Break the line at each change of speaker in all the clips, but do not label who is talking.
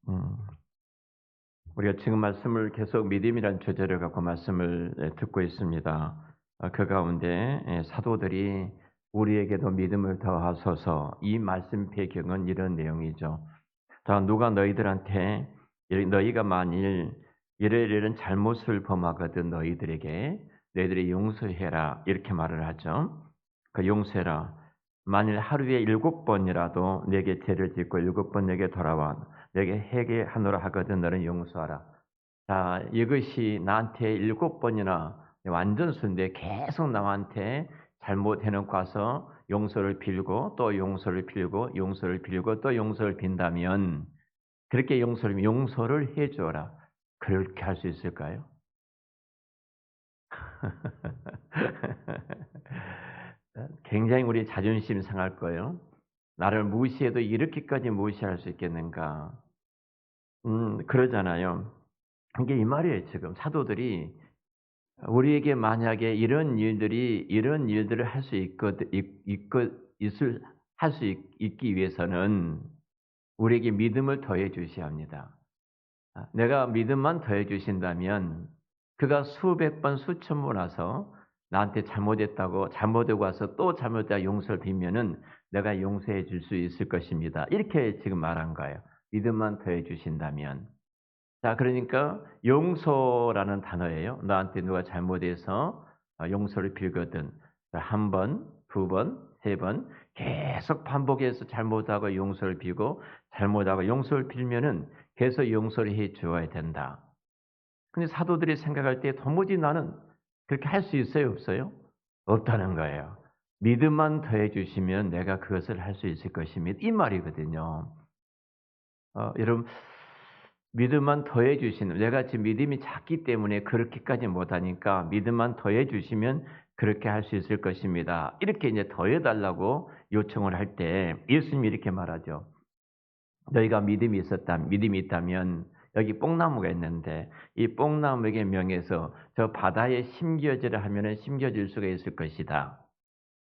음, 우리가 지금 말씀을 계속 믿음이란 주제를 갖고 말씀을 듣고 있습니다. 그 가운데 사도들이 우리에게도 믿음을 더하소서, 이 말씀 배경은 이런 내용이죠. 자, 누가 너희들한테 너희가 만일 이런 잘못을 범하거든 너희들이 용서해라 이렇게 말을 하죠. 그 용서해라. 만일 하루에 7번이라도 내게 죄를 짓고 7번 내게 돌아와 내게 회개하노라 하거든 너는 용서하라. 자, 이것이 나한테 7번이나 완전 순대 계속 남한테 잘못해 놓고 와서 용서를 빌고 또 용서를 빌고 용서를 빌고 또 용서를 빈다면, 그렇게 용서를 해 줘라. 그렇게 할 수 있을까요? 굉장히 우리 자존심 상할 거예요. '나를 무시해도 이렇게까지 무시할 수 있겠는가.' 그러잖아요. 이게 이 말이에요 지금. 사도들이 우리에게 만약에 이런 일들을 할 수 있거든 있거 있을 할 수 있기 위해서는 우리에게 믿음을 더해 주셔야 합니다. 내가 믿음만 더해 주신다면 그가 수백 번 수천 번 와서 나한테 잘못했다고 잘못하고 와서 또 잘못했다 용서를 빌면은 내가 용서해 줄 수 있을 것입니다. 이렇게 지금 말한 거예요. 믿음만 더해 주신다면. 자, 그러니까 용서라는 단어예요. 나한테 누가 잘못해서 용서를 빌거든 한 번, 두 번, 세 번 계속 반복해서 잘못하고 용서를 빌고 잘못하고 용서를 빌면은 계속 용서를 해 주어야 된다. 근데 사도들이 생각할 때 도무지 나는 그렇게 할 수 있어요, 없어요? 없다는 거예요. 믿음만 더해 주시면 내가 그것을 할 수 있을 것입니다. 이 말이거든요. 여러분, 믿음만 더해 주시는, 내가 지금 믿음이 작기 때문에 그렇게까지 못하니까 믿음만 더해 주시면 그렇게 할 수 있을 것입니다. 이렇게 이제 더해 달라고 요청을 할 때 예수님이 이렇게 말하죠. 너희가 믿음이 있다면 여기 뽕나무가 있는데 이 뽕나무에게 명해서 저 바다에 심겨지라 하면은 심겨질 수가 있을 것이다.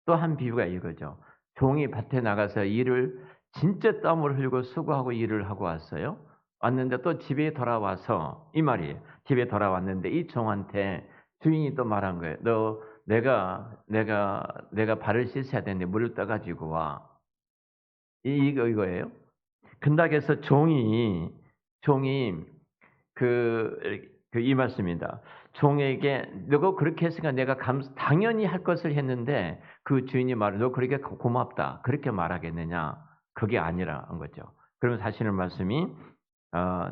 또 한 비유가 이거죠. 종이 밭에 나가서 일을 진짜 땀을 흘리고 수고하고 일을 하고 왔어요. 왔는데 또 집에 돌아와서 이 말이에요. 집에 돌아왔는데 이 종한테 주인이 또 말한 거예요. "너 내가 발을 씻어야 되는데 물을 떠 가지고 와." 이거예요. 근다고 해서 종이 이 말씀입니다. 종에게 "너가 그렇게 했으니까 내가 당연히 할 것을 했는데." 그 주인이 말을 "너 그러니까 고맙다." 그렇게 말하겠느냐? 그게 아니라는 거죠. 그러면서 하시는 말씀이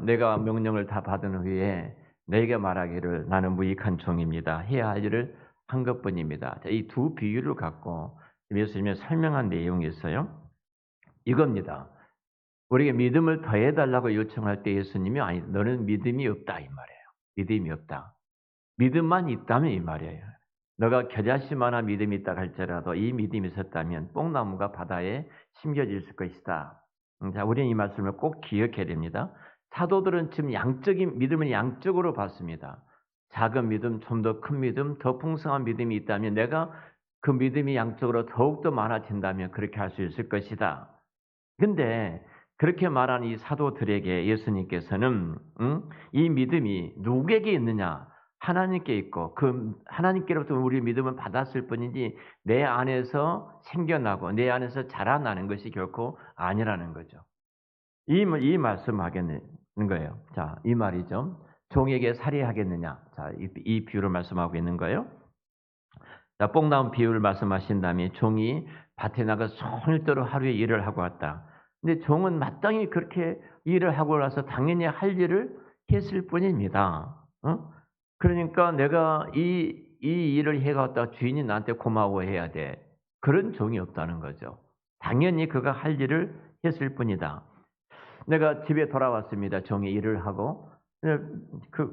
"내가 명령을 다 받은 후에 너에게 말하기를 나는 무익한 종입니다. 해야 할 일을 한 것뿐입니다." 자, 이 두 비유를 갖고 예수님이 설명한 내용이 있어요. 이겁니다. 우리에게 믿음을 더해 달라고 요청할 때 예수님이 "아니 너는 믿음이 없다." 이 말이에요. 믿음이 없다. 믿음만 있다면 이 말이에요. 너가 겨자씨만한 믿음이 있다 할지라도 이 믿음이 있었다면 뽕나무가 바다에 심겨질 것이다. 자, 우리는 이 말씀을 꼭 기억해야 됩니다. 사도들은 지금 양적인 믿음을 양적으로 봤습니다. 작은 믿음, 좀 더 큰 믿음, 더 풍성한 믿음이 있다면 내가 그 믿음이 양적으로 더욱더 많아진다면 그렇게 할 수 있을 것이다. 근데 그렇게 말한 이 사도들에게 예수님께서는 이 믿음이 누구에게 있느냐? 하나님께 있고 그 하나님께로부터 우리의 믿음을 받았을 뿐이지 내 안에서 생겨나고 내 안에서 자라나는 것이 결코 아니라는 거죠. 이 말씀하겠는 거예요. 자, 이 말이죠. 종에게 살해하겠느냐? 자, 이 비유를 말씀하고 있는 거예요. 자, 뽕나무 비유를 말씀하신 다음에 종이 밭에 나가서 손을 떨어 하루에 일을 하고 왔다. 근데 종은 마땅히 그렇게 일을 하고 나서 당연히 할 일을 했을 뿐입니다. 그러니까 내가 이 일을 해 갔다가 주인이 나한테 고마워해야 돼. 그런 종이 없다는 거죠. 당연히 그가 할 일을 했을 뿐이다. 내가 집에 돌아왔습니다. 종이 일을 하고.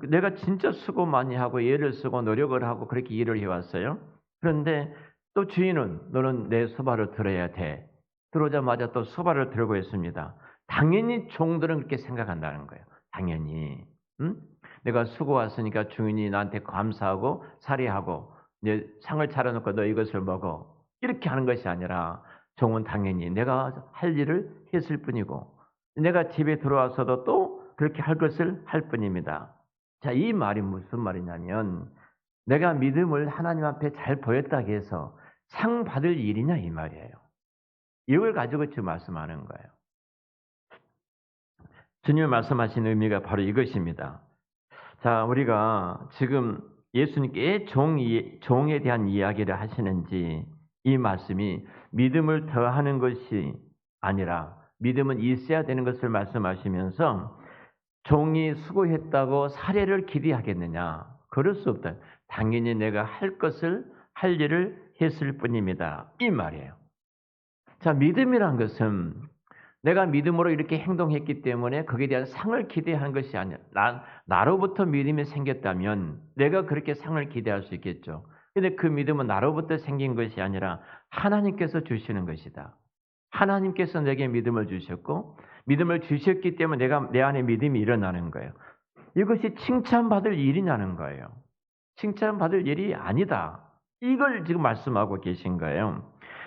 내가 진짜 수고 많이 하고 애를 쓰고 노력을 하고 그렇게 일을 해 왔어요. 그런데 또 주인은 "너는 내 수발을 들어야 돼." 들어오자마자 또 수발을 들고 있습니다. 당연히 종들은 그렇게 생각한다는 거예요. 당연히. 응? 내가 수고 왔으니까 주인이 나한테 감사하고 살해하고 이제 상을 차려 놓고 "너 이것을 먹어." 이렇게 하는 것이 아니라 종은 당연히 내가 할 일을 했을 뿐이고 내가 집에 들어와서도 또 그렇게 할 것을 할 뿐입니다. 자, 이 말이 무슨 말이냐면 내가 믿음을 하나님 앞에 잘 보였다고 해서 상 받을 일이냐 이 말이에요. 이걸 가지고 지금 말씀하는 거예요. 주님이 말씀하신 의미가 바로 이것입니다. 자, 우리가 지금 예수님께 종에 대한 이야기를 하시는지 이 말씀이 믿음을 더하는 것이 아니라 믿음은 있어야 되는 것을 말씀하시면서 종이 수고했다고 사례를 기대하겠느냐? 그럴 수 없다. 당연히 내가 할 일을 했을 뿐입니다. 이 말이에요. 자, 믿음이란 것은 내가 믿음으로 이렇게 행동했기 때문에 거기에 대한 상을 기대하는 것이 아니라 나로부터 믿음이 생겼다면 내가 그렇게 상을 기대할 수 있겠죠. 근데 그 믿음은 나로부터 생긴 것이 아니라 하나님께서 주시는 것이다. 하나님께서 내게 믿음을 주셨고 믿음을 주셨기 때문에 내 안에 믿음이 일어나는 거예요. 이것이 칭찬받을 일이냐는 거예요. 칭찬받을 일이 아니다. 이걸 지금 말씀하고 계신 거예요.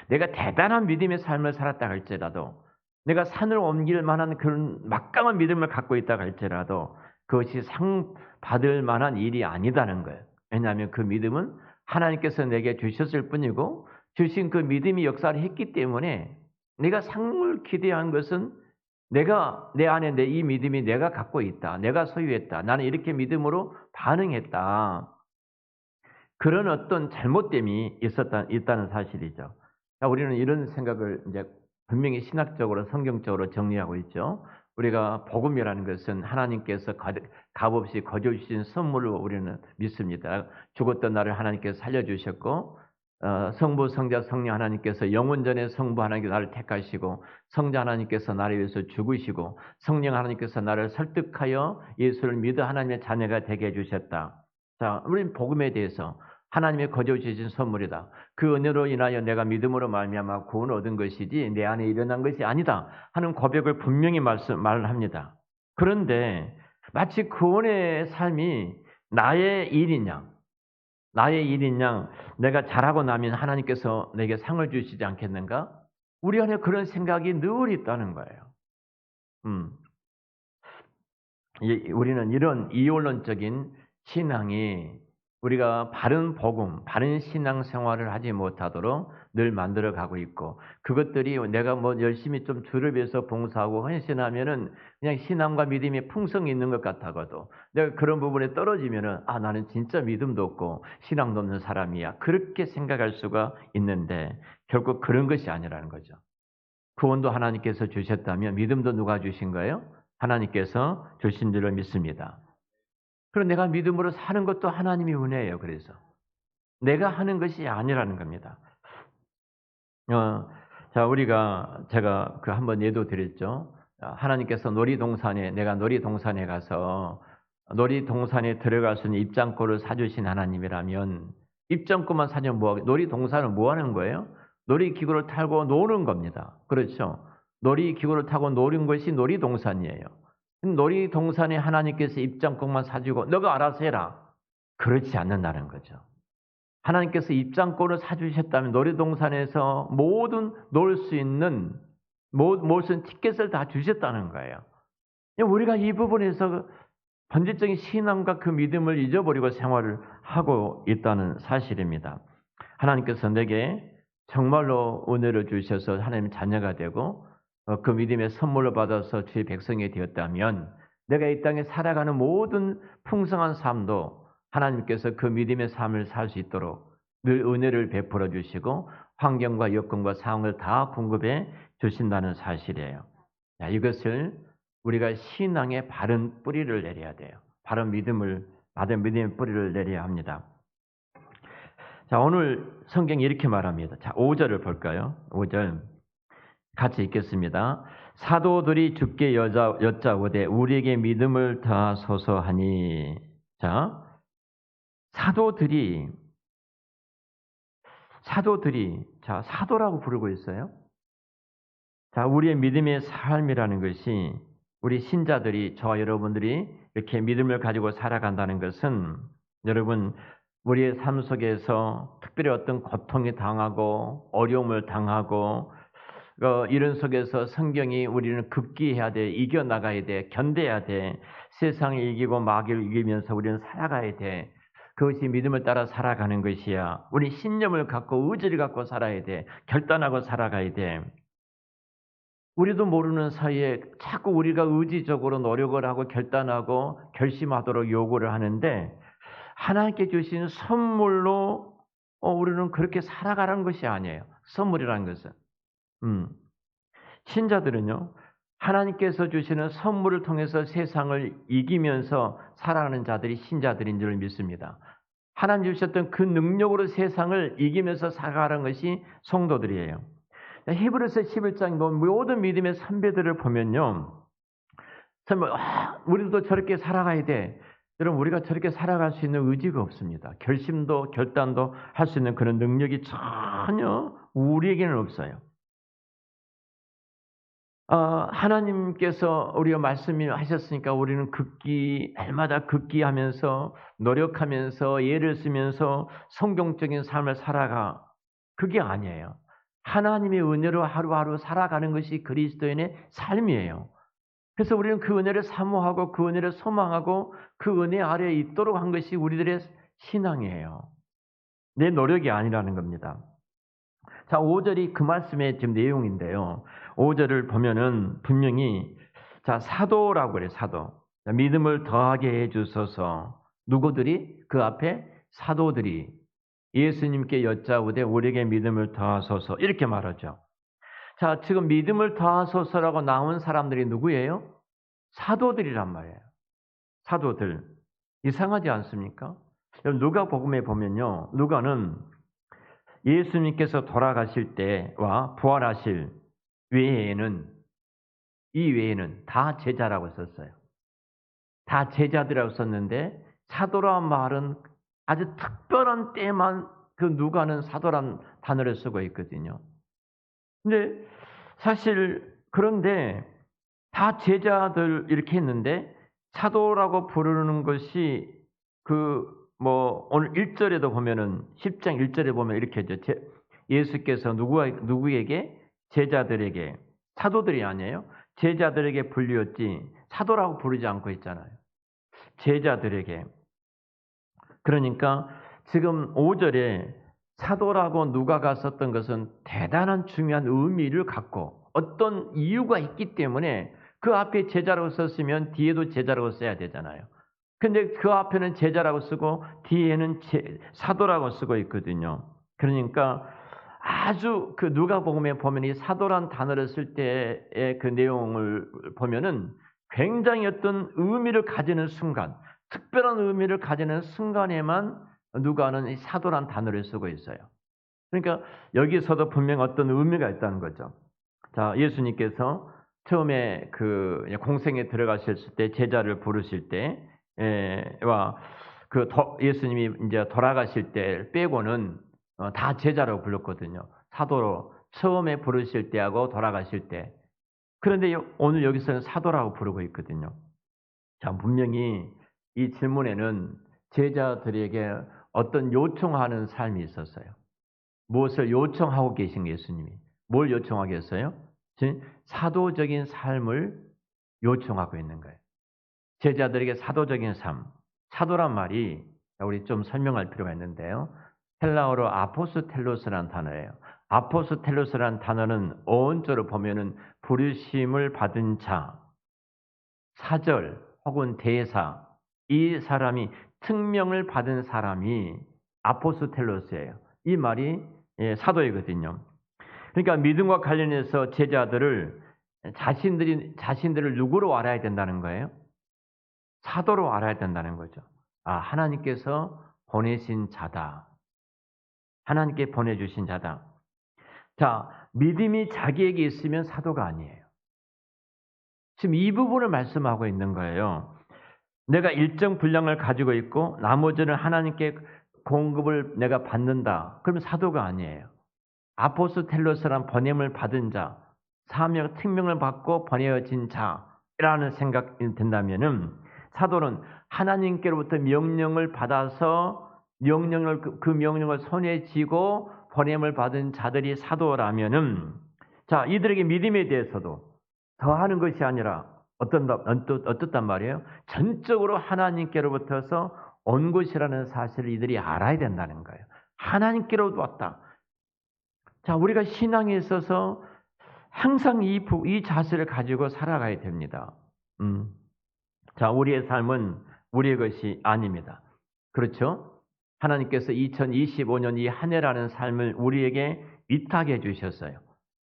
내가 대단한 믿음의 삶을 살았다 할지라도 내가 산을 옮길 만한 그런 막강한 믿음을 갖고 있다 할지라도 그것이 상 받을 만한 일이 아니다는 거예요. 왜냐하면 그 믿음은 하나님께서 내게 주셨을 뿐이고 주신 그 믿음이 역사를 했기 때문에 내가 상을 기대한 것은 내가 내 안에 이 믿음이 내가 갖고 있다. 내가 소유했다. 나는 이렇게 믿음으로 반응했다. 그런 어떤 잘못됨이 있다는 사실이죠. 우리는 이런 생각을 이제 분명히 신학적으로 성경적으로 정리하고 있죠. 우리가 복음이라는 것은 하나님께서 값없이 거저 주신 선물로 우리는 믿습니다. 죽었던 나를 하나님께서 살려주셨고 성부, 성자, 성령 하나님께서 영원전에 성부 하나님께서 나를 택하시고 성자 하나님께서 나를 위해서 죽으시고 성령 하나님께서 나를 설득하여 예수를 믿어 하나님의 자녀가 되게 해주셨다. 자, 우리는 복음에 대해서 하나님의 거저 주신 선물이다. 그 은혜로 인하여 내가 믿음으로 말미암아 구원을 얻은 것이지 내 안에 일어난 것이 아니다 하는 고백을 분명히 말을 합니다. 그런데 마치 구원의 삶이 나의 일이냐 내가 잘하고 나면 하나님께서 내게 상을 주시지 않겠는가? 우리 안에 그런 생각이 늘 있다는 거예요. 우리는 이런 이원론적인 신앙이 우리가 바른 복음, 바른 신앙 생활을 하지 못하도록 늘 만들어 가고 있고 그것들이 내가 열심히 좀 주를 위해서 봉사하고 헌신하면은 그냥 신앙과 믿음이 풍성이 있는 것 같아도 내가 그런 부분에 떨어지면은 나는 진짜 믿음도 없고 신앙도 없는 사람이야. 그렇게 생각할 수가 있는데 결국 그런 것이 아니라는 거죠. 구원도 하나님께서 주셨다면 믿음도 누가 주신 거예요? 하나님께서 주신 줄을 믿습니다. 그리고 내가 믿음으로 사는 것도 하나님의 은혜예요. 그래서 내가 하는 것이 아니라는 겁니다. 제가 한번 예도 드렸죠. 하나님께서 내가 놀이동산에 가서 놀이동산에 들어갈 수 있는 입장권을 사주신 하나님이라면 입장권만 사주면 놀이동산은 뭐 하는 거예요? 놀이기구를 타고 노는 겁니다. 그렇죠? 놀이기구를 타고 노는 것이 놀이동산이에요. 놀이동산에 하나님께서 입장권만 사주고 너가 알아서 해라. 그렇지 않는다는 거죠. 하나님께서 입장권을 사주셨다면 놀이동산에서 모든 놀 수 있는 모든 티켓을 다 주셨다는 거예요. 우리가 이 부분에서 본질적인 신앙과 그 믿음을 잊어버리고 생활을 하고 있다는 사실입니다. 하나님께서 내게 정말로 은혜를 주셔서 하나님의 자녀가 되고 그 믿음의 선물을 받아서 주의 백성이 되었다면 내가 이 땅에 살아가는 모든 풍성한 삶도 하나님께서 그 믿음의 삶을 살 수 있도록 늘 은혜를 베풀어 주시고 환경과 여건과 상황을 다 공급해 주신다는 사실이에요. 자, 이것을 우리가 신앙의 바른 뿌리를 내려야 돼요. 바른 받은 믿음의 뿌리를 내려야 합니다. 자, 오늘 성경이 이렇게 말합니다. 자, 5절을 볼까요? 5절 같이 읽겠습니다. 사도들이 주께 여짜오되 우리에게 믿음을 더하소서 하니. 자, 사도들이 사도라고 부르고 있어요. 자, 우리의 믿음의 삶이라는 것이 우리 신자들이 저와 여러분들이 이렇게 믿음을 가지고 살아간다는 것은 여러분 우리의 삶 속에서 특별히 어떤 고통이 당하고 어려움을 당하고 이런 속에서 성경이 우리는 극기해야 돼, 이겨나가야 돼, 견뎌야 돼, 세상을 이기고 마귀를 이기면서 우리는 살아가야 돼. 그것이 믿음을 따라 살아가는 것이야. 우리 신념을 갖고 의지를 갖고 살아야 돼. 결단하고 살아가야 돼. 우리도 모르는 사이에 자꾸 우리가 의지적으로 노력을 하고 결단하고 결심하도록 요구를 하는데 하나님께 주신 선물로 우리는 그렇게 살아가는 것이 아니에요. 선물이라는 것은. 신자들은요, 하나님께서 주시는 선물을 통해서 세상을 이기면서 살아가는 자들이 신자들인 줄 믿습니다. 하나님 주셨던 그 능력으로 세상을 이기면서 살아가는 것이 성도들이에요. 히브리서 11장 모든 믿음의 선배들을 보면요, 정말 우리도 저렇게 살아가야 돼. 여러분, 우리가 저렇게 살아갈 수 있는 의지가 없습니다. 결심도 결단도 할 수 있는 그런 능력이 전혀 우리에게는 없어요. 하나님께서 우리가 말씀하셨으니까 우리는 날마다 극기하면서 노력하면서 예를 쓰면서 성경적인 삶을 살아가. 그게 아니에요. 하나님의 은혜로 하루하루 살아가는 것이 그리스도인의 삶이에요. 그래서 우리는 그 은혜를 사모하고 그 은혜를 소망하고 그 은혜 아래에 있도록 한 것이 우리들의 신앙이에요. 내 노력이 아니라는 겁니다. 자, 5절이 그 말씀의 지금 내용인데요. 5절을 보면은 분명히 사도라고 그래요. 사도. 믿음을 더하게 해 주소서. 누구들이? 그 앞에 사도들이 예수님께 여짜오되 우리에게 믿음을 더하소서. 이렇게 말하죠. 자, 지금 믿음을 더하소서라고 나온 사람들이 누구예요? 사도들이란 말이에요. 사도들. 이상하지 않습니까? 누가복음에 보면요. 누가는 예수님께서 돌아가실 때와 부활하실 이외에는 다 제자라고 썼어요. 다 제자들이라고 썼는데 사도라는 말은 아주 특별한 때만 그 누가는 사도란 단어를 쓰고 있거든요. 근데 사실 그런데 다 제자들 이렇게 했는데 사도라고 부르는 것이 오늘 1절에도 보면은 10장 1절에 보면 이렇게 했죠. 예수께서 누구에게? 제자들에게. 사도들이 아니에요. 제자들에게 불리었지 사도라고 부르지 않고 있잖아요. 제자들에게. 그러니까 지금 5절에 사도라고 누가가 썼던 것은 대단한 중요한 의미를 갖고 어떤 이유가 있기 때문에 그 앞에 제자라고 썼으면 뒤에도 제자라고 써야 되잖아요. 근데 그 앞에는 제자라고 쓰고 뒤에는 사도라고 쓰고 있거든요. 그러니까 아주 그 누가복음에 보면 이 사도란 단어를 쓸 때의 그 내용을 보면은 굉장히 어떤 의미를 가지는 순간, 특별한 의미를 가지는 순간에만 누가는 이 사도란 단어를 쓰고 있어요. 그러니까 여기서도 분명 어떤 의미가 있다는 거죠. 자, 예수님께서 처음에 그 공생에 들어가셨을 때 제자를 부르실 때와 예수님이 이제 돌아가실 때 빼고는 다 제자라고 불렀거든요. 사도로 처음에 부르실 때하고 돌아가실 때. 그런데 오늘 여기서는 사도라고 부르고 있거든요. 자, 분명히 이 질문에는 제자들에게 어떤 요청하는 삶이 있었어요. 무엇을 요청하고 계신 예수님이. 뭘 요청하겠어요? 사도적인 삶을 요청하고 있는 거예요. 제자들에게 사도적인 삶. 사도란 말이 우리 좀 설명할 필요가 있는데요. 헬라어로 아포스텔로스라는 단어예요. 아포스텔로스라는 단어는 어원조로 보면은 부르심을 받은 자, 사절 혹은 대사, 이 사람이 특명을 받은 사람이 아포스텔로스예요. 이 말이 사도이거든요. 그러니까 믿음과 관련해서 제자들을 자신들을 누구로 알아야 된다는 거예요? 사도로 알아야 된다는 거죠. 하나님께서 보내신 자다. 하나님께 보내주신 자다. 자, 믿음이 자기에게 있으면 사도가 아니에요. 지금 이 부분을 말씀하고 있는 거예요. 내가 일정 분량을 가지고 있고 나머지는 하나님께 공급을 내가 받는다. 그러면 사도가 아니에요. 아포스텔로스란 번냄을 받은 자, 사명, 특명을 받고 보내어진 자라는 생각이 든다면은 사도는 하나님께로부터 명령을 받아서 그 명령을 손에 쥐고 보냄을 받은 자들이 사도라면은 자, 이들에게 믿음에 대해서도 더하는 것이 아니라 어떻단 말이에요? 전적으로 하나님께로부터서 온 것이라는 사실을 이들이 알아야 된다는 거예요. 하나님께로부터 왔다. 자, 우리가 신앙에 있어서 항상 이 자세를 가지고 살아가야 됩니다. 자, 우리의 삶은 우리의 것이 아닙니다. 그렇죠? 하나님께서 2025년 이 한 해라는 삶을 우리에게 위탁해 주셨어요.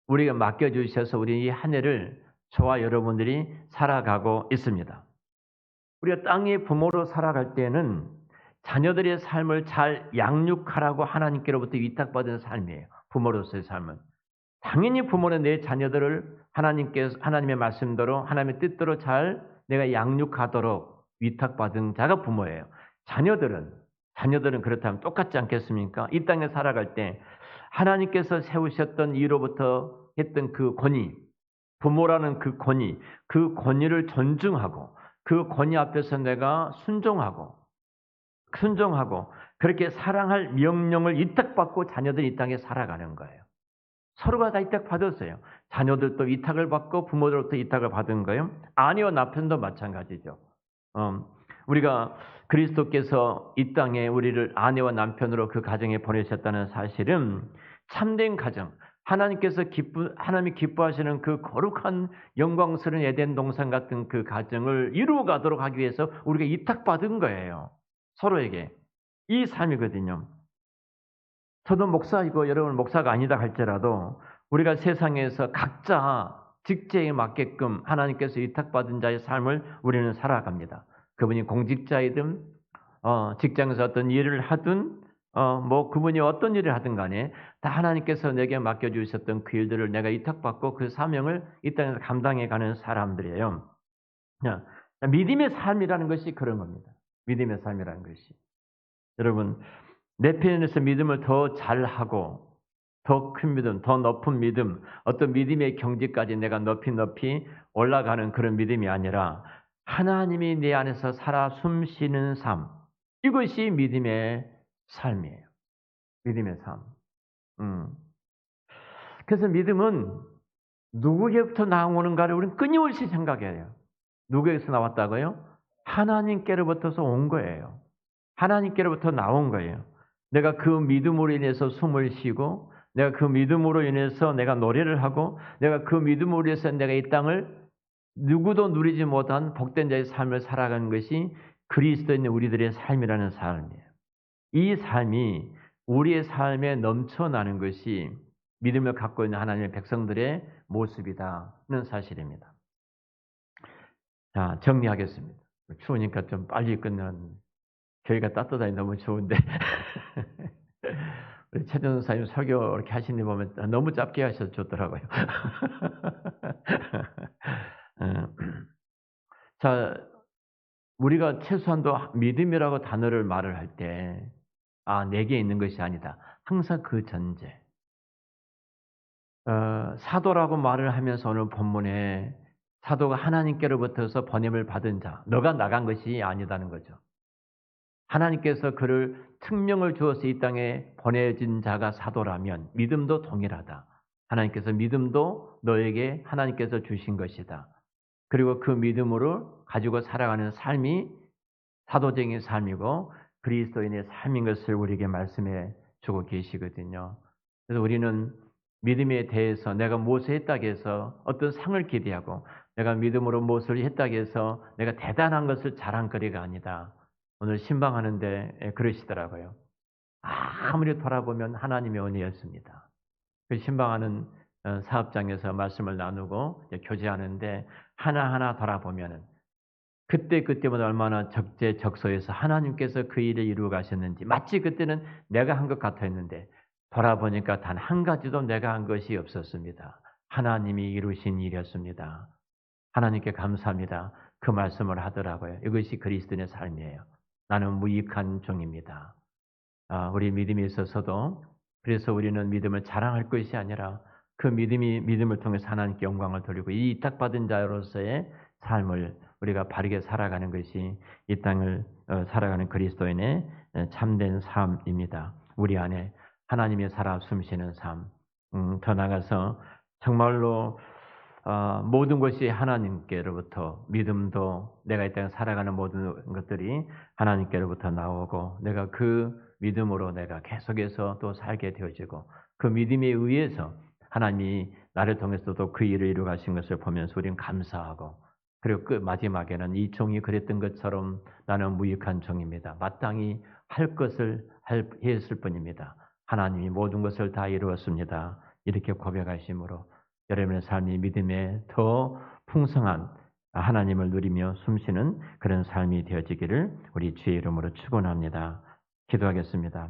우리가 맡겨 주셔서 우리 이 한 해를 저와 여러분들이 살아가고 있습니다. 우리가 땅의 부모로 살아갈 때는 자녀들의 삶을 잘 양육하라고 하나님께로부터 위탁받은 삶이에요. 부모로서의 삶은. 당연히 부모는 내 자녀들을 하나님의 말씀대로 하나님의 뜻대로 잘 내가 양육하도록 위탁받은 자가 부모예요. 자녀들은 그렇다면 똑같지 않겠습니까? 이 땅에 살아갈 때 하나님께서 세우셨던 이로부터 했던 그 권위, 부모라는 그 권위를 존중하고 그 권위 앞에서 내가 순종하고 그렇게 사랑할 명령을 위탁받고 자녀들이 이 땅에 살아가는 거예요. 서로가 다 위탁받았어요. 자녀들도 위탁을 받고 부모들로부터 위탁을 받은 거예요. 아내와 남편도 마찬가지죠. 우리가 그리스도께서 이 땅에 우리를 아내와 남편으로 그 가정에 보내셨다는 사실은 참된 가정, 하나님이 기뻐하시는 그 거룩한 영광스러운 에덴 동산 같은 그 가정을 이루어가도록 하기 위해서 우리가 위탁받은 거예요. 서로에게. 이 삶이거든요. 저도 목사이고 여러분 목사가 아니다 할지라도 우리가 세상에서 각자 직제에 맞게끔 하나님께서 위탁받은 자의 삶을 우리는 살아갑니다. 그분이 공직자이든 직장에서 어떤 일을 하든 그분이 어떤 일을 하든 간에 다 하나님께서 내게 맡겨주셨던 그 일들을 내가 위탁받고 그 사명을 이 땅에서 감당해가는 사람들이에요. 믿음의 삶이라는 것이 그런 겁니다. 믿음의 삶이라는 것이. 여러분 내 편에서 믿음을 더 잘하고 더 큰 믿음, 더 높은 믿음, 어떤 믿음의 경지까지 내가 높이 올라가는 그런 믿음이 아니라 하나님이 내 안에서 살아 숨쉬는 삶, 이것이 믿음의 삶이에요. 믿음의 삶. 그래서 믿음은 누구에게부터 나오는가를 우리는 끊임없이 생각해야 해요. 누구에게서 나왔다고요? 하나님께로부터서 온 거예요. 하나님께로부터 나온 거예요. 내가 그 믿음으로 인해서 숨을 쉬고 내가 그 믿음으로 인해서 내가 노래를 하고 내가 그 믿음으로 인해서 내가 이 땅을 누구도 누리지 못한 복된 자의 삶을 살아가는 것이 그리스도인 우리들의 삶이라는 삶이에요. 이 삶이 우리의 삶에 넘쳐나는 것이 믿음을 갖고 있는 하나님의 백성들의 모습이다는 사실입니다. 자, 정리하겠습니다. 추우니까 좀 빨리 끝내는 교회가 따뜻하니 너무 좋은데 우리 최전 선생님 설교 이렇게 하시는 데 보면 너무 짧게 하셔서 좋더라고요. 자, 우리가 최소한도 믿음이라고 단어를 말을 할 때 내게 있는 것이 아니다. 항상 그 전제. 사도라고 말을 하면서 오늘 본문에 사도가 하나님께로부터서 번임을 받은 자, 너가 나간 것이 아니다는 거죠. 하나님께서 그를 특명을 주어서 이 땅에 보내진 자가 사도라면 믿음도 동일하다. 하나님께서 믿음도 너에게 하나님께서 주신 것이다. 그리고 그 믿음으로 가지고 살아가는 삶이 사도적인 삶이고 그리스도인의 삶인 것을 우리에게 말씀해 주고 계시거든요. 그래서 우리는 믿음에 대해서 내가 무엇을 했다고 해서 어떤 상을 기대하고 내가 믿음으로 무엇을 했다고 해서 내가 대단한 것을 자랑거리가 아니다. 오늘 신방하는데 그러시더라고요. 아무리 돌아보면 하나님의 은혜였습니다. 그 신방하는 사업장에서 말씀을 나누고 교제하는데 하나하나 돌아보면은 그때마다 얼마나 적재적소에서 하나님께서 그 일을 이루어 가셨는지 마치 그때는 내가 한 것 같았는데 돌아보니까 단 한 가지도 내가 한 것이 없었습니다. 하나님이 이루신 일이었습니다. 하나님께 감사합니다. 그 말씀을 하더라고요. 이것이 그리스도인의 삶이에요. 나는 무익한 종입니다. 우리 믿음에 있어서도 그래서 우리는 믿음을 자랑할 것이 아니라 그 믿음을 통해서 하나님께 영광을 돌리고 이 위탁받은 자로서의 삶을 우리가 바르게 살아가는 것이 이 땅을 살아가는 그리스도인의 참된 삶입니다. 우리 안에 하나님의 살아 숨쉬는 삶, 더 나아가서 정말로 모든 것이 하나님께로부터 믿음도 내가 이 땅에 살아가는 모든 것들이 하나님께로부터 나오고 내가 그 믿음으로 내가 계속해서 또 살게 되어지고 그 믿음에 의해서 하나님이 나를 통해서도 그 일을 이루어 가신 것을 보면서 우리는 감사하고 그리고 그 마지막에는 이 종이 그랬던 것처럼 나는 무익한 종입니다. 마땅히 할 것을 했을 뿐입니다. 하나님이 모든 것을 다 이루었습니다. 이렇게 고백하심으로 여러분의 삶이 믿음에 더 풍성한 하나님을 누리며 숨쉬는 그런 삶이 되어지기를 우리 주의 이름으로 축원합니다. 기도하겠습니다.